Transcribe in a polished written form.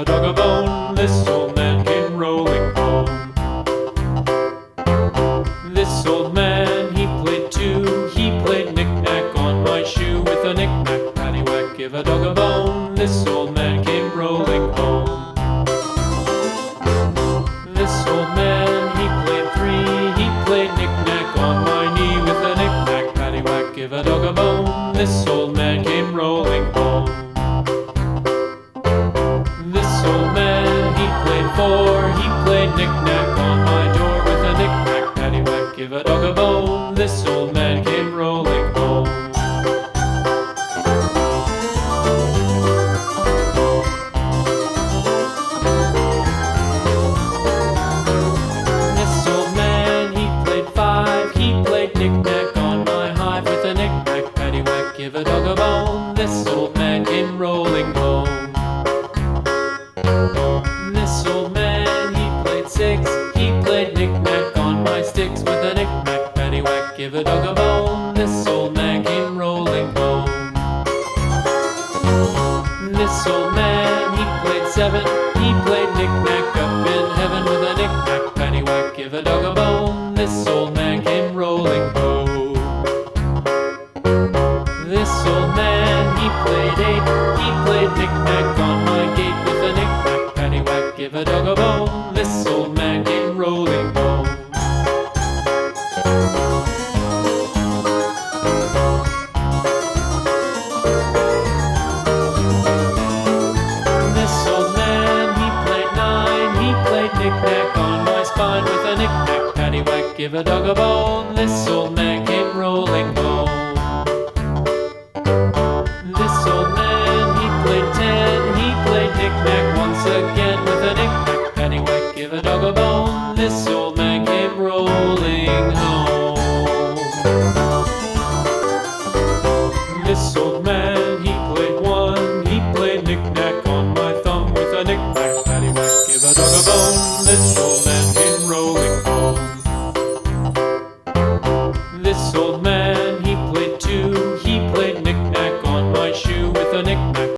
a dog a bone. This old man came rolling home. This old man, he played too. He played knick-knack on my shoe. With a knick-knack, paddywhack, give a dog a bone. This old man came rolling home. This old man, he played three. He played knick-knack on my knee. With a knick-knack, paddywhack, give a dog a bone. This old man came rolling home. This old man, he played four. He played knick-knack on my door. With a knick-knack, paddywhack, give a dog a bone. This old man came rolling home. This old man, he played five. He played knick-knack on my hive. With a knick-knack, paddywhack, give a dog a bone. This old man came rolling home. This old man, he played six. He played knick-knack on my sticks. With a knick-knack, paddywhack, give a dog a bone. This old man came rolling home. This old man, he played seven. He played knick-knack up in heaven. With a knick-knack, paddywhack, give a dog a bone. This old man came rolling home. This old man, he played eight. He played knick-knack on my gate. With a knick-knack, paddywhack, give a dog a bone. This old man came rolling home. This old man, he played nine. He played knick-knack on my spine. With a knick-knack, paddywhack, give a dog a bone. This old man came rolling home. This old man, he played ten. He played knick-knack once again. With a knick-knack, paddywhack, give a dog a bone. This old man came rolling home. This old man, he played one. He played knick-knack on my thumb. With a knick-knack, paddywhack, give a dog a bone. This old man